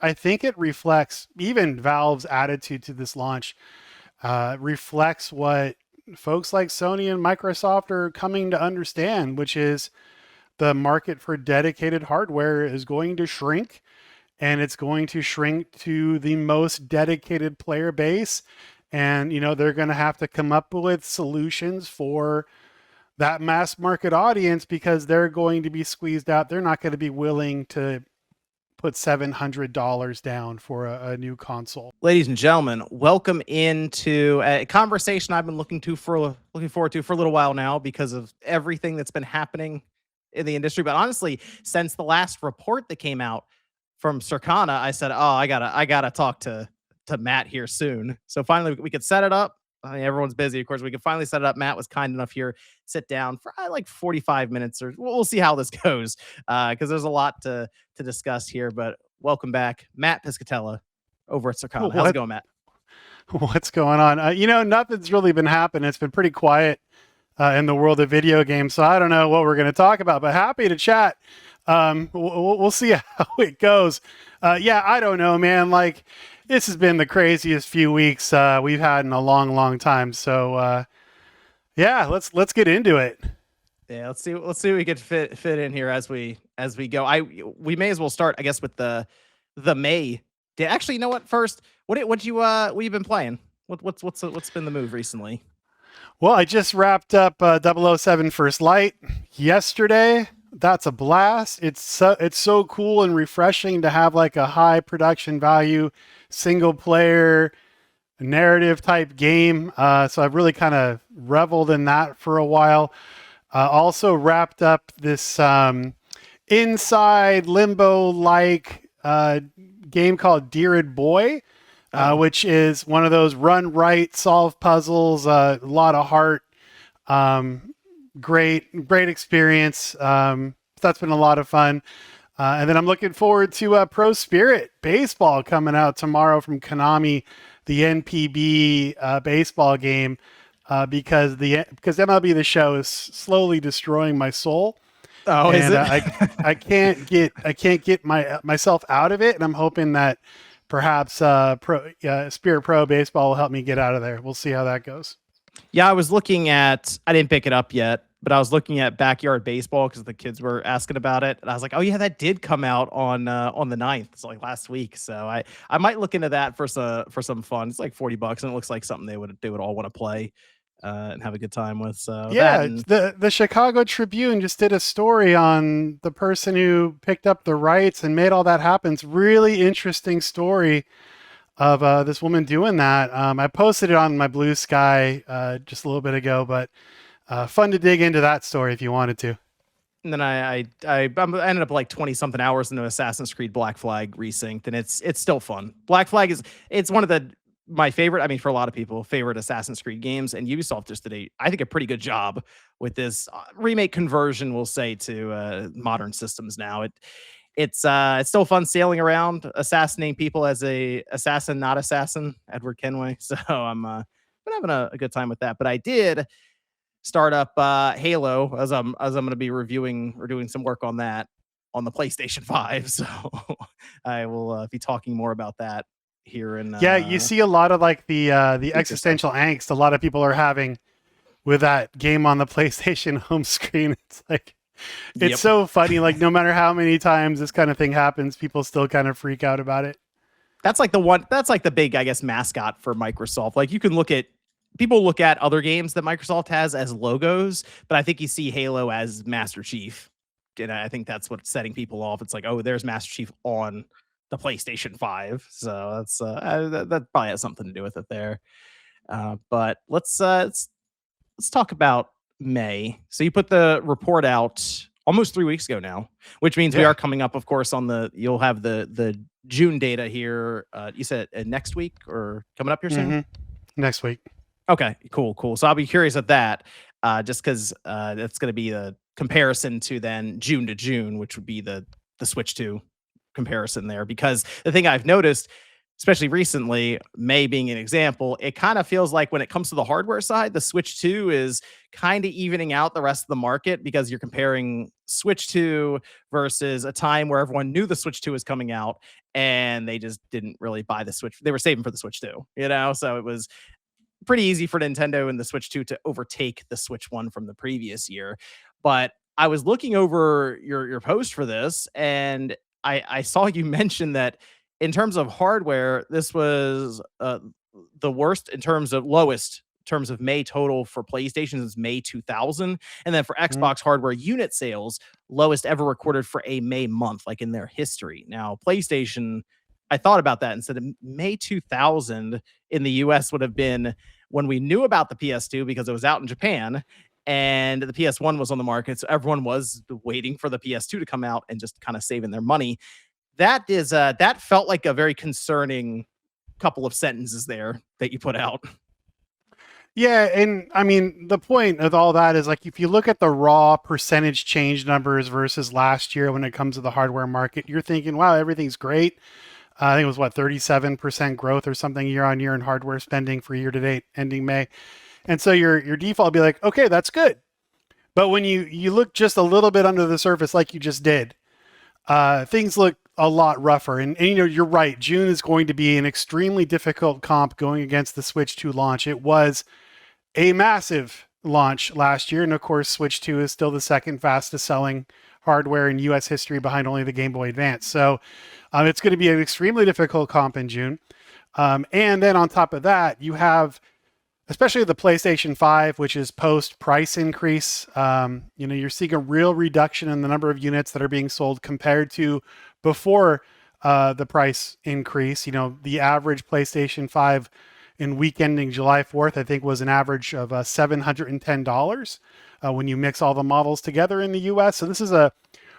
I think it reflects even Valve's attitude to this launch, reflects what folks like Sony and Microsoft are coming to understand, which is the market for dedicated hardware is going to shrink, and it's going to shrink to the most dedicated player base. And, they're going to have to come up with solutions for that mass market audience because they're going to be squeezed out. They're not going to be willing to put $700 down for a new console. Ladies and gentlemen, welcome into a conversation I've been looking forward to for a little while now because of everything that's been happening in the industry. But honestly, since the last report that came out from Circana, I said, "Oh, I gotta talk to Matt here soon." So finally, we could set it up. I mean, everyone's busy, of course. We could finally set it up. Matt was kind enough here, sit down for like 45 minutes, or we'll see how this goes because there's a lot to discuss here. But welcome back, Mat Piscatella over at Circana. How's it going, Matt? What's going on? Nothing's really been happening. It's been pretty quiet in the world of video games, so I don't know what we're going to talk about, but happy to chat. We'll see how it goes. Yeah, I don't know, man. Like, this has been the craziest few weeks we've had in a long, long time. So, yeah, let's get into it. Yeah, let's see what we could fit in here as we go. We may as well start, I guess, with the May. Actually, you know what? First, what you been playing? What's been the move recently? Well, I just wrapped up 007 First Light yesterday. That's a blast. It's so cool and refreshing to have like a high production value single player narrative type game. So I've really kind of reveled in that for a while. Also wrapped up this inside limbo like game called Deared Boy, which is one of those run right, solve puzzles, a lot of heart. Great experience. That's been a lot of fun. And then I'm looking forward to Pro Spirit Baseball coming out tomorrow from Konami, the NPB baseball game, because MLB The Show is slowly destroying my soul. Oh, and, is it? I can't get myself out of it, and I'm hoping that perhaps Spirit Pro Baseball will help me get out of there. We'll see how that goes. Yeah, I didn't pick it up yet, but I was looking at Backyard Baseball because the kids were asking about it. And I was like, oh, yeah, that did come out on the 9th. It's like last week. So I might look into that for some fun. It's like $40 and it looks like something they would all want to play and have a good time with. So yeah, the Chicago Tribune just did a story on the person who picked up the rights and made all that happen. It's really interesting story of this woman doing that. I posted it on my Blue Sky just a little bit ago, but fun to dig into that story if you wanted to. And then I ended up like 20 something hours into Assassin's Creed Black Flag Resynced, and it's still fun. Black Flag it's one of my favorite, I mean, for a lot of people, favorite Assassin's Creed games, and Ubisoft just did I think a pretty good job with this remake conversion, we'll say, to modern systems now. It's still fun sailing around, assassinating people as a assassin, not assassin, Edward Kenway. So I'm been having a good time with that. But I did start up Halo as I'm going to be reviewing or doing some work on that on the PlayStation 5. So I will be talking more about that here. Yeah, you see a lot of like the existential angst a lot of people are having with that game on the PlayStation home screen. It's like, it's so funny. Like, no matter how many times this kind of thing happens, people still kind of freak out about it. That's like the big, I guess, mascot for Microsoft. Like, people look at other games that Microsoft has as logos, but I think you see Halo as Master Chief. And I think that's what's setting people off. It's like, oh, there's Master Chief on the PlayStation 5. So that's that probably has something to do with it there. But let's talk about May. So you put the report out almost 3 weeks ago now, which means we are coming up, of course, you'll have the June data here. You said next week or coming up here soon? Mm-hmm. Next week. Okay, cool. So I'll be curious at that, just because that's going to be a comparison to then June to June, which would be the Switch 2 comparison there. Because the thing I've noticed, especially recently, May being an example, it kind of feels like when it comes to the hardware side, the Switch 2 is kind of evening out the rest of the market because you're comparing Switch 2 versus a time where everyone knew the Switch 2 was coming out and they just didn't really buy the Switch. They were saving for the Switch 2, you know? So it was pretty easy for Nintendo and the Switch 2 to overtake the Switch 1 from the previous year. But I was looking over your post for this, and I saw you mention that in terms of hardware, this was the worst in terms of lowest in terms of May total for PlayStation since May 2000, and then for Mhm. Xbox hardware unit sales, lowest ever recorded for a May month, like in their history. Now, PlayStation, I thought about that and said May 2000 in the US would have been when we knew about the PS2 because it was out in Japan and the PS1 was on the market. So everyone was waiting for the PS2 to come out and just kind of saving their money. That felt like a very concerning couple of sentences there that you put out. Yeah, and I mean the point of all that is like if you look at the raw percentage change numbers versus last year when it comes to the hardware market, you're thinking, wow, everything's great. I think it was what 37% growth or something year on year in hardware spending for year to date ending May. And so your default will be like, okay, that's good. But when you look just a little bit under the surface, like you just did, things look a lot rougher. And you know, you're right. June is going to be an extremely difficult comp going against the Switch 2 launch. It was a massive launch last year, and of course, Switch 2 is still the second fastest selling hardware in U.S. history, behind only the Game Boy Advance. So it's going to be an extremely difficult comp in June. And then on top of that, you have especially the PlayStation 5, which is post price increase. You know, you're seeing a real reduction in the number of units that are being sold compared to before the price increase. You know, the average PlayStation 5 in week ending July 4th, I think, was an average of $710 when you mix all the models together in the US. So this is a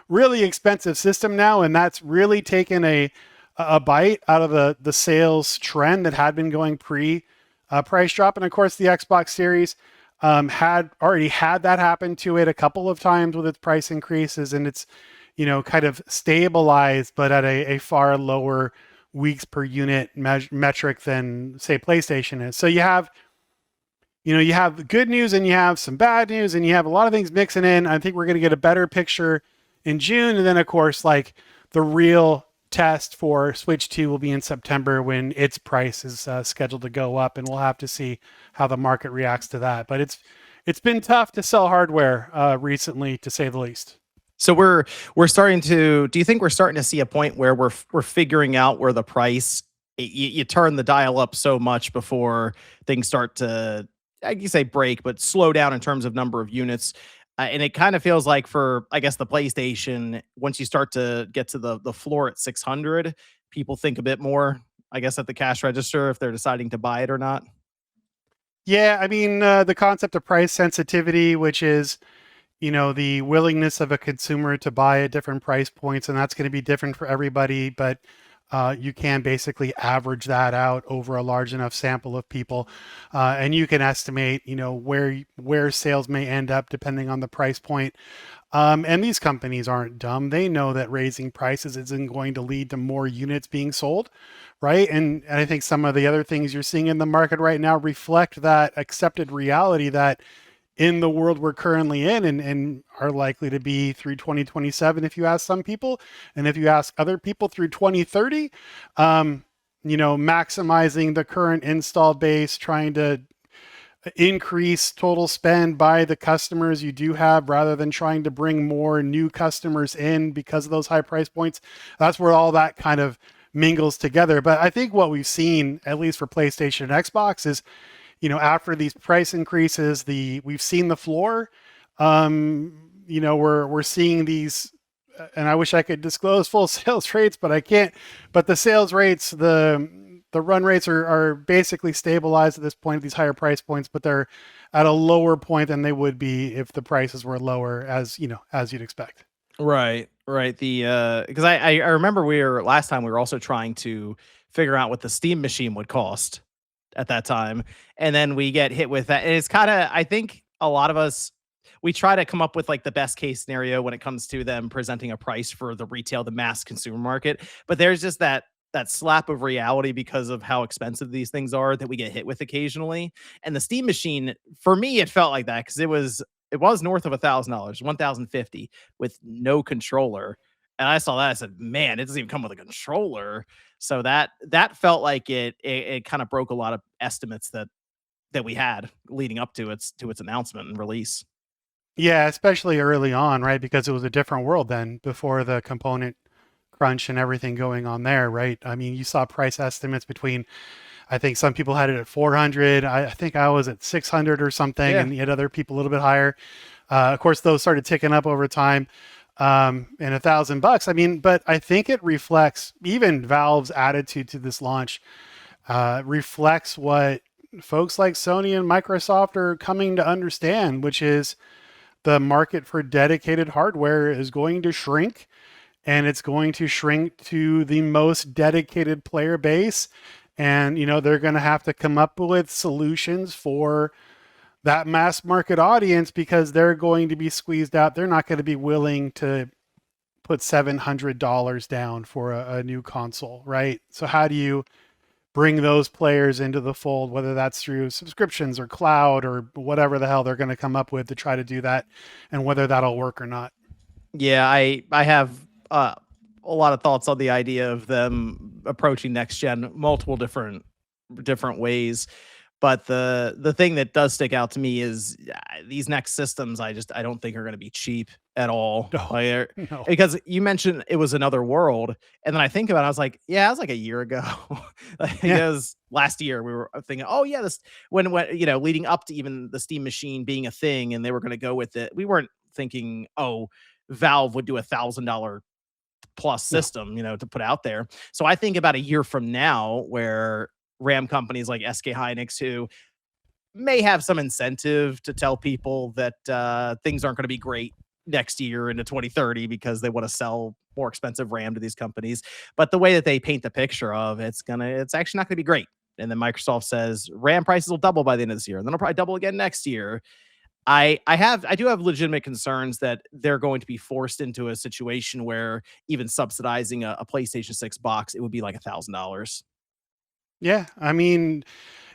really expensive system now, and that's really taken a bite out of the sales trend that had been going pre price drop. And of course, the Xbox Series had already had that happen to it a couple of times with its price increases, and it's, you know, kind of stabilized, but at a far lower weeks per unit metric than say PlayStation is. So you have, you know, you have good news and you have some bad news and you have a lot of things mixing in. I think we're going to get a better picture in June. And then of course, like the real test for Switch 2 will be in September when its price is scheduled to go up, and we'll have to see how the market reacts to that. But it's been tough to sell hardware recently, to say the least. So we're starting to. Do you think we're starting to see a point where we're figuring out where the price you turn the dial up so much before things start to, I can say break, but slow down in terms of number of units. And it kind of feels like for, I guess, the PlayStation, once you start to get to the floor at 600, people think a bit more, I guess, at the cash register if they're deciding to buy it or not. Yeah, I mean, the concept of price sensitivity, which is, you know, the willingness of a consumer to buy at different price points, and that's going to be different for everybody, but you can basically average that out over a large enough sample of people, and you can estimate, you know, where sales may end up depending on the price point. And these companies aren't dumb. They know that raising prices isn't going to lead to more units being sold, right? And I think some of the other things you're seeing in the market right now reflect that accepted reality that in the world we're currently in, and are likely to be through 2027 if you ask some people, and if you ask other people through 2030, you know, maximizing the current install base, trying to increase total spend by the customers you do have rather than trying to bring more new customers in because of those high price points. That's where all that kind of mingles together. But I think what we've seen, at least for PlayStation and Xbox, is, you know, after these price increases, we've seen the floor. You know, we're seeing these, and I wish I could disclose full sales rates, but I can't. But the sales rates, the run rates are basically stabilized at this point at these higher price points, but they're at a lower point than they would be if the prices were lower, as you know, as you'd expect. Right, right. The because I remember we were last time we were also trying to figure out what the Steam machine would cost at that time, and then we get hit with that. And it's kind of, I think a lot of us, we try to come up with like the best case scenario when it comes to them presenting a price for the retail, the mass consumer market. But there's just that that slap of reality because of how expensive these things are that we get hit with occasionally. And the Steam Machine, for me, it felt like that because it was north of $1,000, 1,050 with no controller. And I saw that. I said, "Man, it doesn't even come with a controller." So that felt like it kind of broke a lot of estimates that we had leading up to its announcement and release. Yeah, especially early on, right? Because it was a different world then before the component crunch and everything going on there, right? I mean, you saw price estimates between, I think some people had it at 400. I think I was at 600 or something, Yeah. and you had other people a little bit higher. Of course, those started ticking up over time, and $1,000. I mean, but I think it reflects even Valve's attitude to this launch, reflects what folks like Sony and Microsoft are coming to understand, which is the market for dedicated hardware is going to shrink, and it's going to shrink to the most dedicated player base. And, they're going to have to come up with solutions for that mass market audience because they're going to be squeezed out. They're not going to be willing to put $700 down for a new console, right? So, how do you bring those players into the fold, whether that's through subscriptions or cloud or whatever the hell they're going to come up with to try to do that, and whether that'll work or not? Yeah, I have a lot of thoughts on the idea of them approaching next gen multiple different ways. But the thing that does stick out to me is these next systems. I don't think are going to be cheap at all. No, Like, no. because you mentioned it was another world, and then I think about it, I was like, yeah, it was like a year ago. Like, it Yeah, was last year. We were thinking, oh yeah, this when leading up to even the Steam Machine being a thing, and they were going to go with it. We weren't thinking, oh, Valve would do $1,000 plus no. system, to put out there. So I think about a year from now where RAM companies like SK Hynix, who may have some incentive to tell people that things aren't going to be great next year into 2030 because they want to sell more expensive RAM to these companies. But the way that they paint the picture of it's actually not going to be great. And then Microsoft says RAM prices will double by the end of this year, and then it'll probably double again next year. I do have legitimate concerns that they're going to be forced into a situation where even subsidizing a PlayStation 6 box, it would be like $1,000. Yeah, I mean,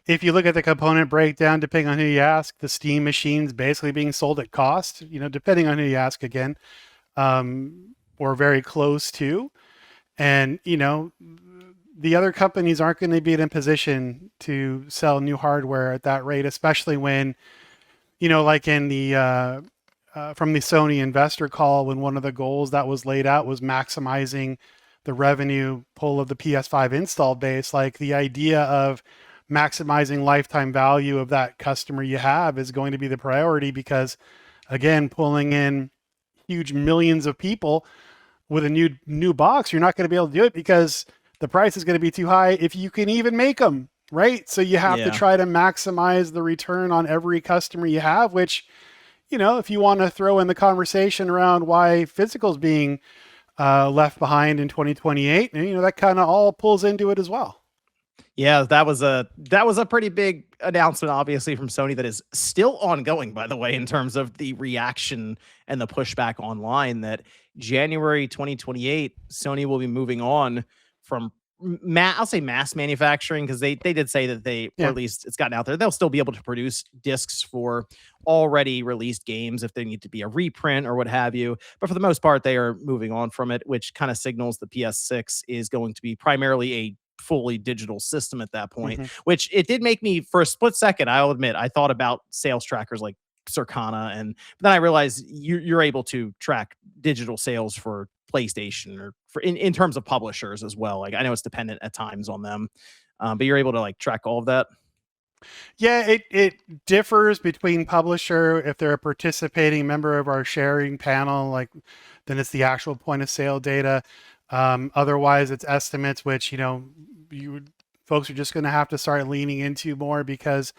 if you look at the component breakdown, depending on who you ask, the Steam Machine's basically being sold at cost, depending on who you ask again, or very close to. And, the other companies aren't going to be in a position to sell new hardware at that rate, especially when, like in the, from the Sony investor call, when one of the goals that was laid out was maximizing the revenue pull of the PS5 install base. Like, the idea of maximizing lifetime value of that customer you have is going to be the priority, because again, pulling in huge millions of people with a new box, you're not going to be able to do it because the price is going to be too high if you can even make them, right? So you have to Yeah. try to maximize the return on every customer you have, which, if you want to throw in the conversation around why physical's being left behind in 2028, and that kind of all pulls into it as well. Yeah, that was a pretty big announcement, obviously, from Sony, that is still ongoing, by the way, in terms of the reaction and the pushback online. That January 2028, Sony will be moving on from I'll say mass manufacturing, because they did say that or Yeah. at least it's gotten out there. They'll still be able to produce discs for already released games if they need to be a reprint or what have you. But for the most part, they are moving on from it, which kind of signals the PS6 is going to be primarily a fully digital system at that point, Mm-hmm. which it did make me, for a split second, I'll admit, I thought about sales trackers like Circana, and but then I realized you're able to track digital sales for PlayStation, or for in terms of publishers as well. Like, I know it's dependent at times on them, but you're able to like track all of that. Yeah, it differs between publisher. If they're a participating member of our sharing panel, like, then it's the actual point of sale data. Otherwise, it's estimates, which, folks are just going to have to start leaning into more, because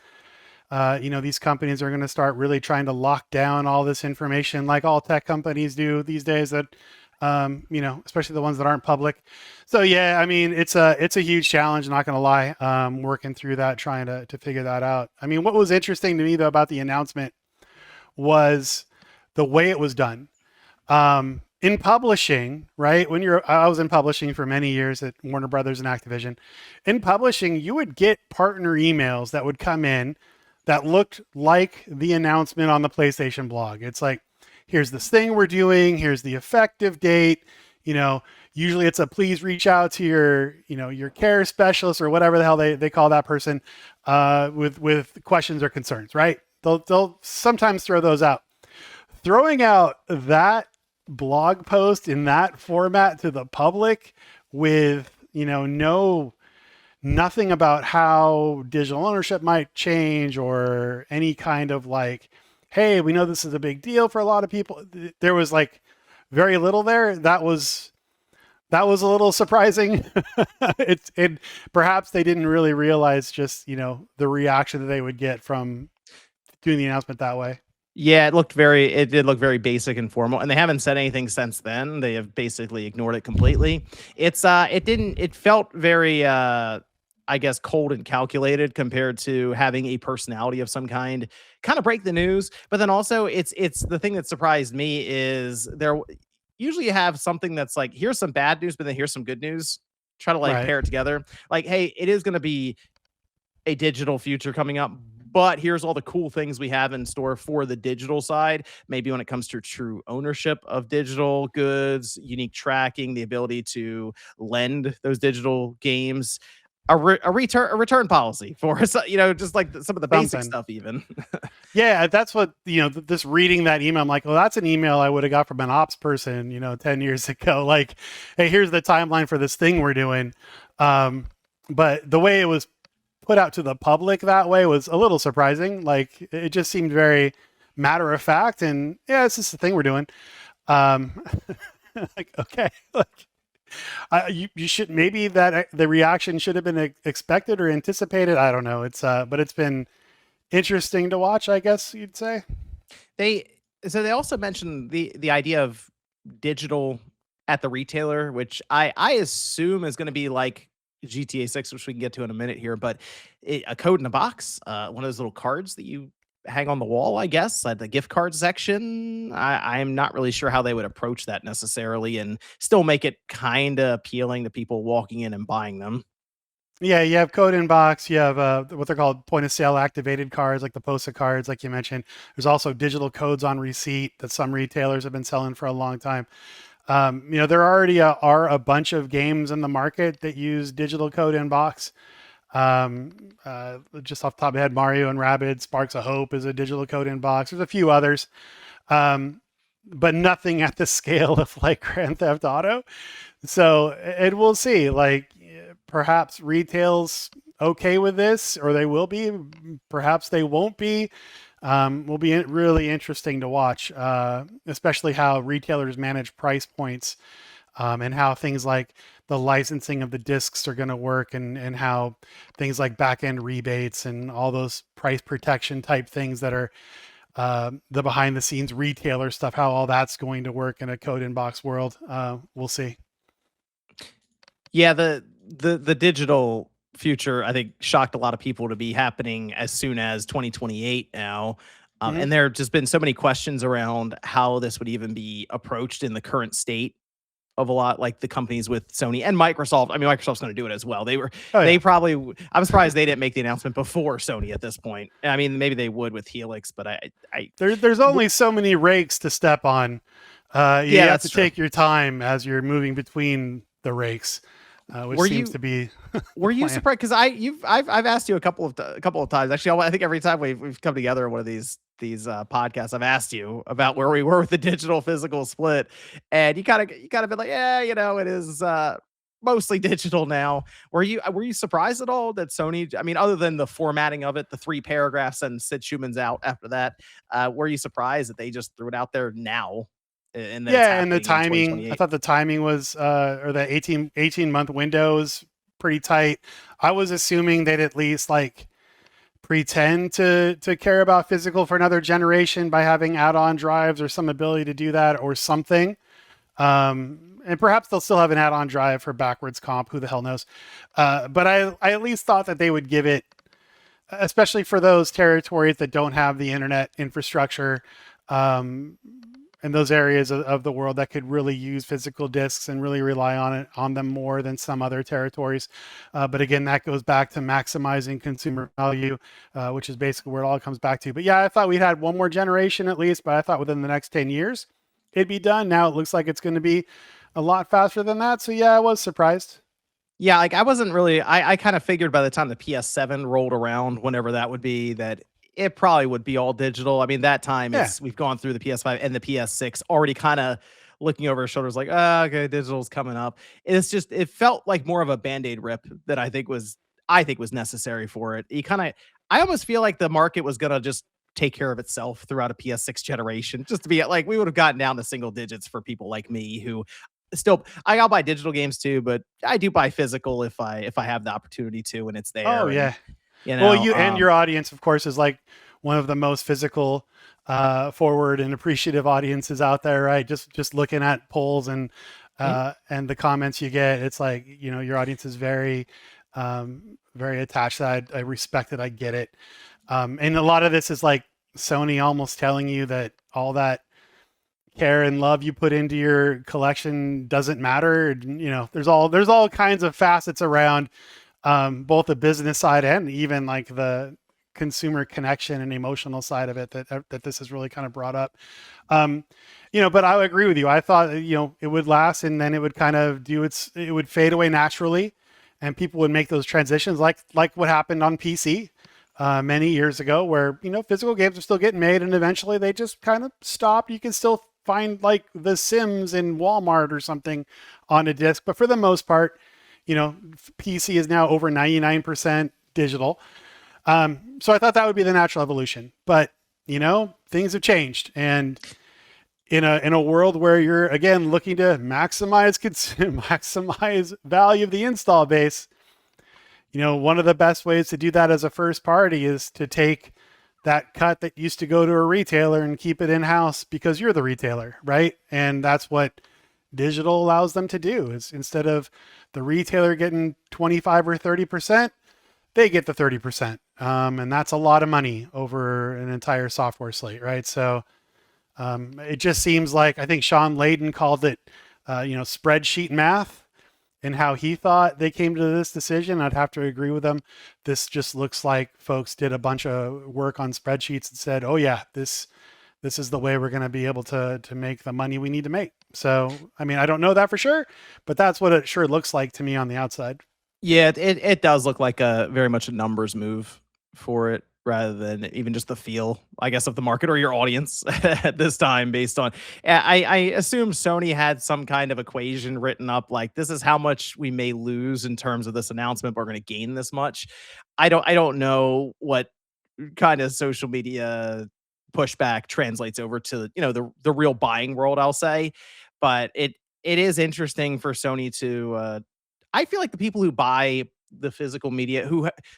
these companies are going to start really trying to lock down all this information, like all tech companies do these days, that, especially the ones that aren't public. So yeah, I mean, it's a huge challenge, not going to lie, working through that, trying to figure that out. I mean, what was interesting to me though about the announcement was the way it was done. in publishing, right? I was in publishing for many years at Warner Brothers and Activision. In publishing, you would get partner emails that would come in that looked like the announcement on the PlayStation blog. It's like, here's this thing we're doing, here's the effective date. You know, usually it's a please reach out to your, your care specialist or whatever the hell they call that person with questions or concerns, right? They'll sometimes throw those out. Throwing out that blog post in that format to the public with, nothing about how digital ownership might change or any kind of like, hey, we know this is a big deal for a lot of people. There was like very little there. That was a little surprising. It perhaps they didn't really realize just, the reaction that they would get from doing the announcement that way. Yeah, it did look very basic and formal, and they haven't said anything since then. They have basically ignored it completely. It felt very, I guess, cold and calculated compared to having a personality of some kind of break the news. But then also it's the thing that surprised me is there usually you have something that's like, here's some bad news, but then here's some good news. Try to like Right. pair it together. Like, hey, it is going to be a digital future coming up, but here's all the cool things we have in store for the digital side. Maybe when it comes to true ownership of digital goods, unique tracking, the ability to lend those digital games, a return policy for us, just like some of the basic Something. stuff even. Yeah, that's what, this reading that email, I'm like, well, that's an email I would have got from an ops person, 10 years ago. Like, hey, here's the timeline for this thing we're doing. But the way it was put out to the public that way was a little surprising. Like, it just seemed very matter of fact. And yeah, it's just the thing we're doing. Um, like, okay, like, you should, maybe that the reaction should have been expected or anticipated. I don't know. But it's been interesting to watch, I guess you'd say. They they also mentioned the idea of digital at the retailer, which I assume is going to be like GTA 6, which we can get to in a minute here, but a code in a box, one of those little cards that you hang on the wall, I guess, at the gift card section. I'm not really sure how they would approach that necessarily and still make it kind of appealing to people walking in and buying them. Yeah, you have code in box. You have what they're called point of sale activated cards, like the POSA cards, like you mentioned. There's also digital codes on receipt that some retailers have been selling for a long time. There already are a bunch of games in the market that use digital code in box. Just off the top of my head, Mario and Rabbids, Sparks of Hope is a digital code in box. There's a few others, but nothing at the scale of like Grand Theft Auto. So, and we'll see. Like, perhaps retail's okay with this, or they will be. Perhaps they won't be. Will be really interesting to watch, especially how retailers manage price points, and how things like the licensing of the discs are going to work, and how things like back end rebates and all those price protection type things that are the behind the scenes retailer stuff, how all that's going to work in a code in box world. We'll see. Yeah, the digital future, I think, shocked a lot of people to be happening as soon as 2028 now. Mhm. And there have just been so many questions around how this would even be approached in the current state of a lot like the companies with Sony and Microsoft. I mean, Microsoft's going to do it as well. Oh They yeah. probably, I'm surprised they didn't make the announcement before Sony at this point. I mean, maybe they would with Helix, but There's only so many rakes to step on. You yeah, have that's to true. take your time as you're moving between the rakes, which Were seems you to be the Were you plan. surprised? Because I've asked you a couple of times. Actually, I think every time we've come together in one of these podcasts, I've asked you about where we were with the digital physical split, and you kind of been like, yeah, it is mostly digital now. Were you surprised at all that Sony? I mean, other than the formatting of it, the 3 paragraphs and Sid Schumann's out after that, were you surprised that they just threw it out there now and that it's Yeah, and the happening in timing, I 2028? thought the timing was, or the 18-month window was pretty tight. I was assuming they'd at least like pretend to care about physical for another generation by having add-on drives or some ability to do that or something. And perhaps they'll still have an add-on drive for backwards comp. Who the hell knows? But I at least thought that they would give it, especially for those territories that don't have the internet infrastructure, um, in those areas of the world that could really use physical discs and really rely on them more than some other territories. But again, that goes back to maximizing consumer value, which is basically where it all comes back to. But yeah, I thought we'd had one more generation at least, but I thought within the next 10 years it'd be done. Now it looks like it's going to be a lot faster than that. So yeah, I was surprised. Yeah, like I wasn't really I kind of figured by the time the PS7 rolled around, whenever that would be, that it probably would be all digital. I mean, that time Yeah. we've gone through the PS5 and the PS6 already kind of looking over our shoulders like, oh, okay, digital's coming up. It's just it felt like more of a band-aid rip that I think was necessary for it. You kind of I almost feel like the market was gonna just take care of itself throughout a PS6 generation. Just to be like, we would have gotten down to single digits for people like me who still I'll buy digital games too, but I do buy physical if I have the opportunity to and it's Oh there. And yeah. Well, you and um your audience, of course, is like one of the most physical, forward and appreciative audiences out there, right? Just looking at polls mhm, and the comments you get, it's like your audience is very, very attached. I respect it. I get it. And a lot of this is like Sony almost telling you that all that care and love you put into your collection doesn't matter. There's all kinds of facets around, both the business side and even like the consumer connection and emotional side of it that this has really kind of brought up. Um, but I would agree with you. I thought it would last and then it would kind of it would fade away naturally, and people would make those transitions like what happened on PC. Many years ago, where physical games are still getting made, and eventually they just kind of stopped. You can still find like The Sims in Walmart or something on a disc, but for the most part, PC is now over 99% digital. So I thought that would be the natural evolution, but things have changed, and in a world where you're again looking to maximize maximize value of the install base, one of the best ways to do that as a first party is to take that cut that used to go to a retailer and keep it in house because you're the retailer, right? And that's what digital allows them to do. Is instead of the retailer getting 25 or 30%, they get the 30%. And that's a lot of money over an entire software slate, right? So it just seems like, I think Sean Layden called it, spreadsheet math, and how he thought they came to this decision. I'd have to agree with them. This just looks like folks did a bunch of work on spreadsheets and said, "Oh yeah, this is the way we're going to be able to make the money we need to make." So, I mean, I don't know that for sure, but that's what it sure looks like to me on the outside. yeah, it does look like a very much a numbers move for it rather than even just the feel, I guess, of the market or your audience at this time. Based on, I assume Sony had some kind of equation written up like this is how much we may lose in terms of this announcement, but we're going to gain this much. I don't know what kind of social media pushback translates over to the real buying world, I'll say, but it is interesting for Sony to I feel like the people who buy the physical media,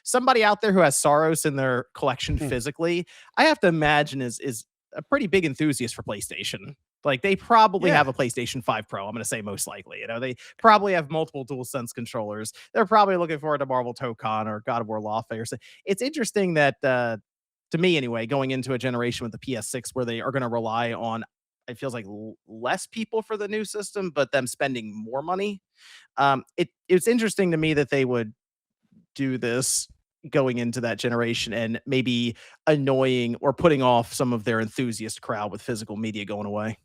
somebody out there who has Saros in their collection Hmm. physically, I have to imagine is a pretty big enthusiast for PlayStation. Like they probably Yeah. have a PlayStation 5 Pro. I'm going to say most likely. They probably have multiple DualSense controllers. They're probably looking forward to Marvel Tokon or God of War Lawfare. So it's interesting that to me anyway, going into a generation with the PS6 where they are going to rely on it feels like less people for the new system, but them spending more money. It's interesting to me that they would do this going into that generation and maybe annoying or putting off some of their enthusiast crowd with physical media going away.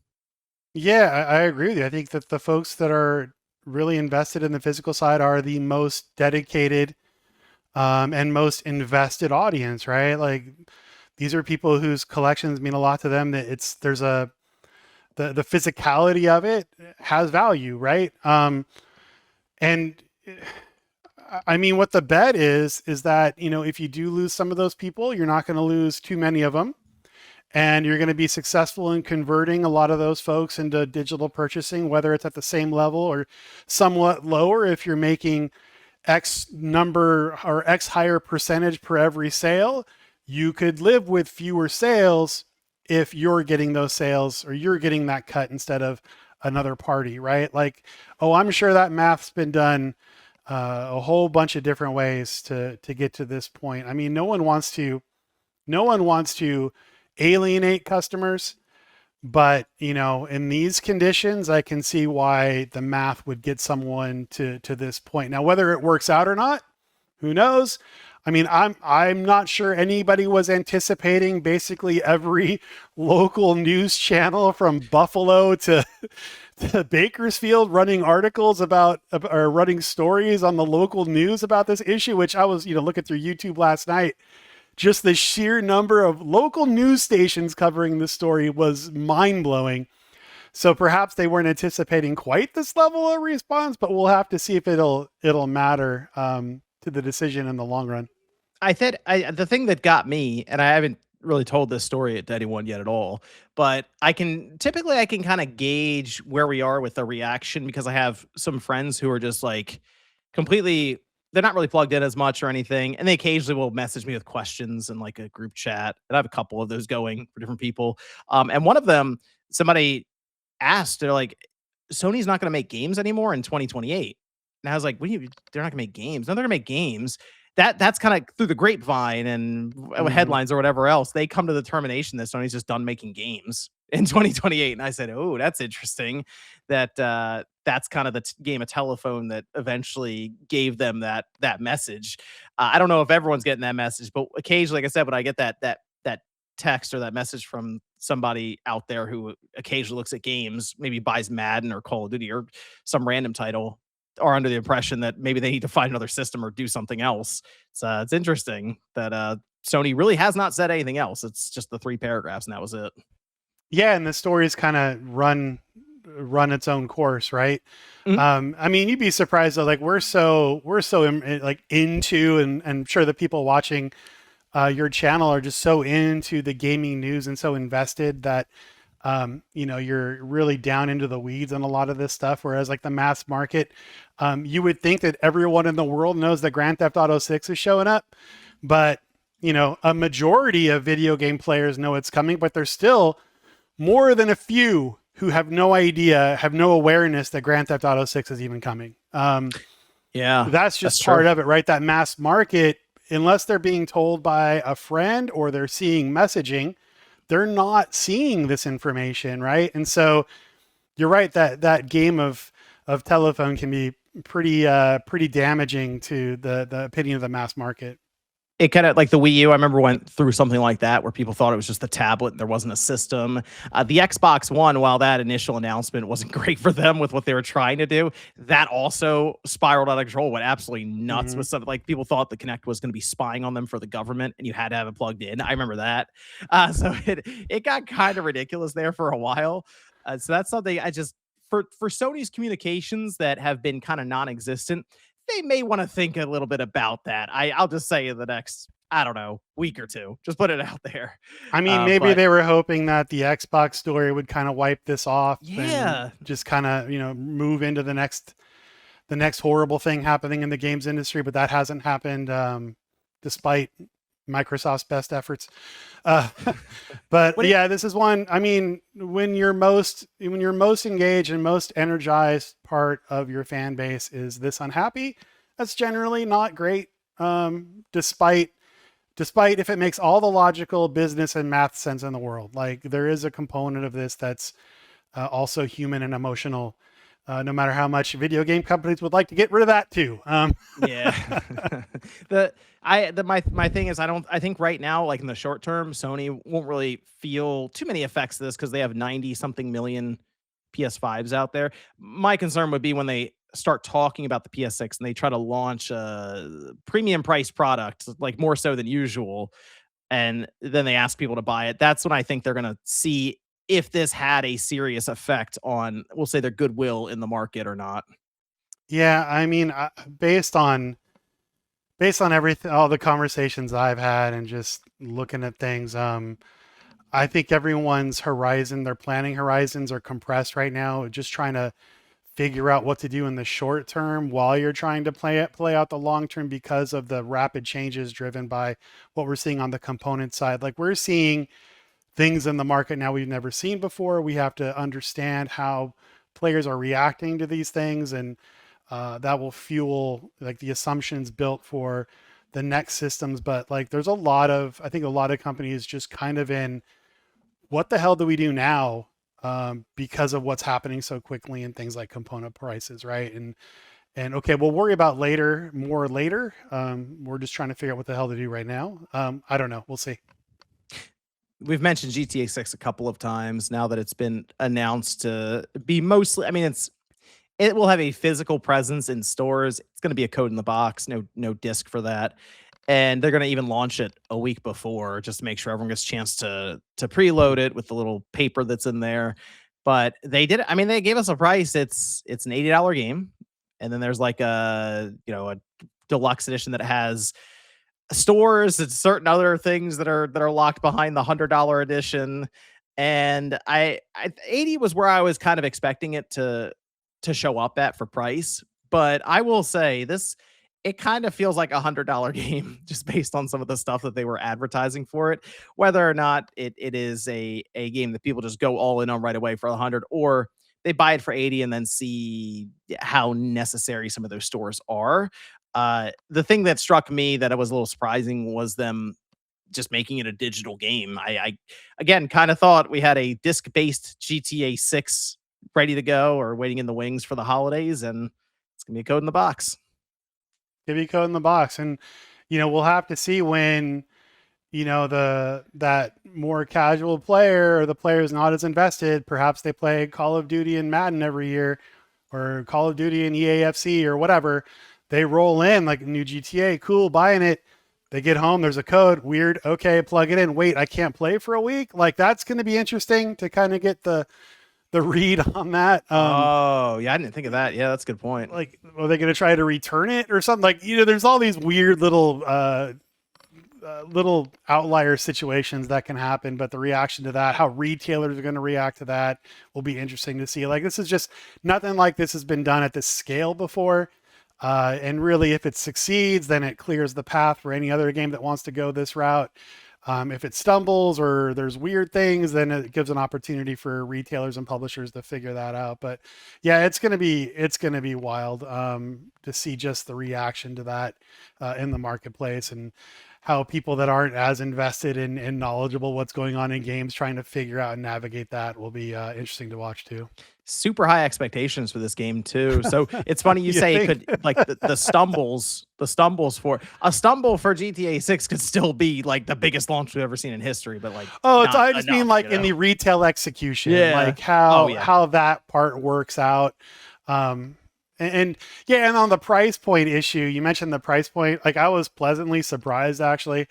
Yeah, I agree with you. I think that the folks that are really invested in the physical side are the most dedicated, and most invested audience, right? Like these are people whose collections mean a lot to them. That there's the physicality of it has value, right? And I mean, what the bet is that if you do lose some of those people, you're not going to lose too many of them, and you're going to be successful in converting a lot of those folks into digital purchasing, whether it's at the same level or somewhat lower. If you're making X number or X higher percentage per every sale, you could live with fewer sales if you're getting those sales or you're getting that cut instead of another party, right? Like, oh, I'm sure that math's been done a whole bunch of different ways to get to this point. I mean, no one wants to alienate customers, But, in these conditions, I can see why the math would get someone to this point. Now, whether it works out or not, who knows? I mean, I'm not sure anybody was anticipating basically every local news channel from Buffalo to Bakersfield running articles about or running stories on the local news about this issue, which I was, looking through YouTube last night. Just the sheer number of local news stations covering this story was mind blowing. So perhaps they weren't anticipating quite this level of response, but we'll have to see if it'll matter to the decision in the long run. The thing that got me, and I haven't really told this story to anyone yet at all, but I can kind of gauge where we are with the reaction because I have some friends who are just like completely, they're not really plugged in as much or anything. And they occasionally will message me with questions in like a group chat. And I have a couple of those going for different people. And one of them, somebody asked, they're like, Sony's not going to make games anymore in 2028. And I was like, what do you, they're not gonna make games. No, they're gonna make games. That's kind of through the grapevine and Mm-hmm. headlines or whatever else. They come to the determination that Sony's just done making games in 2028. And I said, oh, that's interesting. That's kind of the game of telephone that eventually gave them that message. I don't know if everyone's getting that message, but occasionally, like I said, when I get that text or that message from somebody out there who occasionally looks at games, maybe buys Madden or Call of Duty or some random title, are under the impression that maybe they need to find another system or do something else. So it's interesting that Sony really has not said anything else. It's just the three paragraphs, and that was it. Yeah, and the stories kind of run its own course, right? Mhm. I mean, you'd be surprised though. Like we're so like into, and I'm sure the people watching your channel are just so into the gaming news and so invested that you're really down into the weeds on a lot of this stuff. Whereas like the mass market, you would think that everyone in the world knows that Grand Theft Auto 6 is showing up, but a majority of video game players know it's coming, but there's still more than a few who have no idea, have no awareness that Grand Theft Auto 6 is even coming. Yeah, That's that's just true. part of it, right? That mass market, unless they're being told by a friend or they're seeing messaging, they're not seeing this information, right? And so you're right that that game of telephone can be pretty damaging to the opinion of the mass market. It kind of like the Wii U. I remember went through something like that where people thought it was just the tablet and there wasn't a system. The Xbox One, while that initial announcement wasn't great for them with what they were trying to do, that also spiraled out of control, went absolutely nuts Mm-hmm. with something like people thought the Kinect was going to be spying on them for the government and you had to have it plugged in. I remember that. So it got kind of ridiculous there for a while. So that's something I just, for Sony's communications that have been kind of non-existent, they may want to think a little bit about that. I'll just say in the next, I don't know, week or two. Just put it out there. I mean, maybe But they were hoping that the Xbox story would kind of wipe this off and yeah, just kind of, move into the next horrible thing happening in the games industry, but that hasn't happened despite Microsoft's best efforts. Uh, but what it, yeah, this is one. I mean, when you're most engaged and most energized part of your fan base is this unhappy, that's generally not great. Despite if it makes all the logical business and math sense in the world, like there is a component of this that's also human and emotional. No matter how much video game companies would like to get rid of that too. yeah. My thing is I think right now, like in the short term, Sony won't really feel too many effects of this because they have 90 something million PS5s out there. My concern would be when they start talking about the PS6 and they try to launch a premium price product, like more so than usual, and then they ask people to buy it. That's when I think they're going to see if this had a serious effect on, we'll say, their goodwill in the market or not. Yeah, I mean, based on everything, all the conversations I've had, and just looking at things, I think everyone's horizon, their planning horizons are compressed right now. Just trying to figure out what to do in the short term while you're trying to play out the long term because of the rapid changes driven by what we're seeing on the component side. Like we're seeing things in the market now we've never seen before. We have to understand how players are reacting to these things, and that will fuel like the assumptions built for the next systems. But like, I think a lot of companies just kind of in what the hell do we do now because of what's happening so quickly and things like component prices, right? And okay, we'll worry about more later. We're just trying to figure out what the hell to do right now. I don't know. We'll see. We've mentioned GTA 6 a couple of times now that it's been announced to be mostly, I mean, it will have a physical presence in stores. It's going to be a code in the box, no disc for that. And they're going to even launch it a week before just to make sure everyone gets a chance to preload it with the little paper that's in there. But they did, I mean, they gave us a price. It's an $80 game. And then there's like a deluxe edition that has stores and certain other things that are locked behind the $100 edition. And I 80 was where I was kind of expecting it to show up at for price. But I will say this, it kind of feels like $100 game just based on some of the stuff that they were advertising for it. Whether or not it is a game that people just go all in on right away for 100, or they buy it for 80 and then see how necessary some of those stores are. The thing that struck me that it was a little surprising was them just making it a digital game. I again kind of thought we had a disc-based GTA 6 ready to go or waiting in the wings for the holidays, and it's gonna be a code in the box. Give you code in the box, and we'll have to see when that more casual player or the player who's not as invested. Perhaps they play Call of Duty and Madden every year, or Call of Duty and EAFC or whatever. They roll in like new GTA, cool, buying it. They get home, there's a code, weird, okay, plug it in. Wait, I can't play for a week? Like, that's going to be interesting to kind of get the read on that. Oh, yeah, I didn't think of that. Yeah, that's a good point. Like, are they going to try to return it or something? Like, there's all these weird little outlier situations that can happen, but the reaction to that, how retailers are going to react to that, will be interesting to see. Like, this is just nothing like this has been done at this scale before. And really, if it succeeds, then it clears the path for any other game that wants to go this route. If it stumbles or there's weird things, then it gives an opportunity for retailers and publishers to figure that out. But yeah, it's gonna be wild to see just the reaction to that in the marketplace, and how people that aren't as invested and knowledgeable what's going on in games trying to figure out and navigate that will be interesting to watch too. Super high expectations for this game too. So it's funny you say it could, like, the stumbles for a stumble for GTA 6 could still be like the biggest launch we've ever seen in history. But like, I just mean like in the retail execution, like how that part works out. And yeah, and on the price point issue, you mentioned the price point. Like, I was pleasantly surprised actually.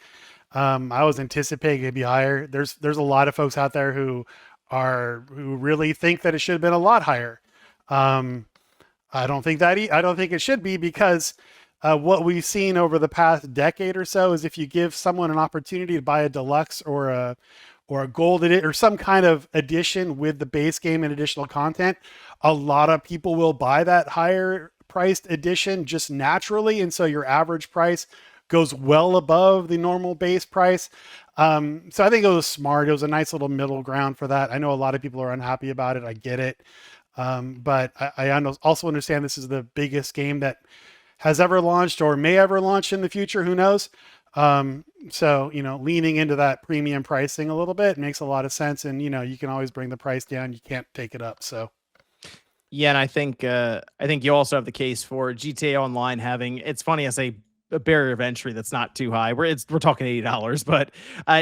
I was anticipating it'd be higher. There's a lot of folks out there who really think that it should have been a lot higher. I don't think it should be, because what we've seen over the past decade or so is if you give someone an opportunity to buy a deluxe or a gold edition or some kind of edition with the base game and additional content, a lot of people will buy that higher priced edition just naturally. And so your average price goes well above the normal base price. So I think it was smart. It was a nice little middle ground for that. I know a lot of people are unhappy about it. I get it. But I also understand this is the biggest game that has ever launched or may ever launch in the future. Who knows? So, leaning into that premium pricing a little bit makes a lot of sense. And, you can always bring the price down. You can't take it up. So. Yeah, and I think you also have the case for GTA Online having, it's funny, I say a barrier of entry that's not too high. We're talking $80, but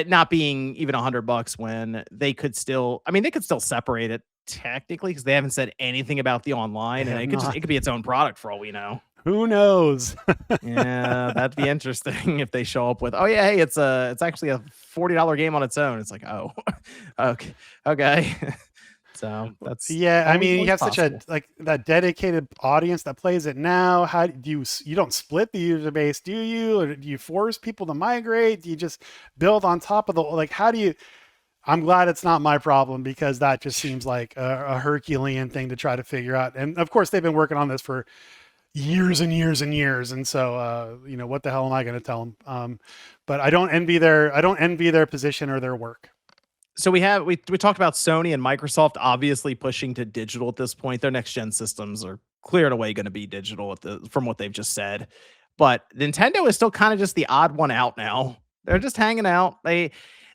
not being even $100 when they could still, I mean, they could still separate it technically because they haven't said anything about the online, and it could be its own product for all we know. Who knows? Yeah, that'd be interesting if they show up with, oh yeah, hey, it's actually a $40 game on its own. It's like, oh, okay. So that's, yeah. I mean, you have such a that dedicated audience that plays it now. How do you don't split the user base, do you? Or do you force people to migrate? Do you just build on top of how do you? I'm glad it's not my problem, because that just seems like a Herculean thing to try to figure out. And of course, they've been working on this for years and years and years. And so, what the hell am I going to tell them? But I don't envy their position or their work. So we talked about Sony and Microsoft obviously pushing to digital at this point. Their next gen systems are clear and away going to be digital from what they've just said. But Nintendo is still kind of just the odd one out now. They're just hanging out.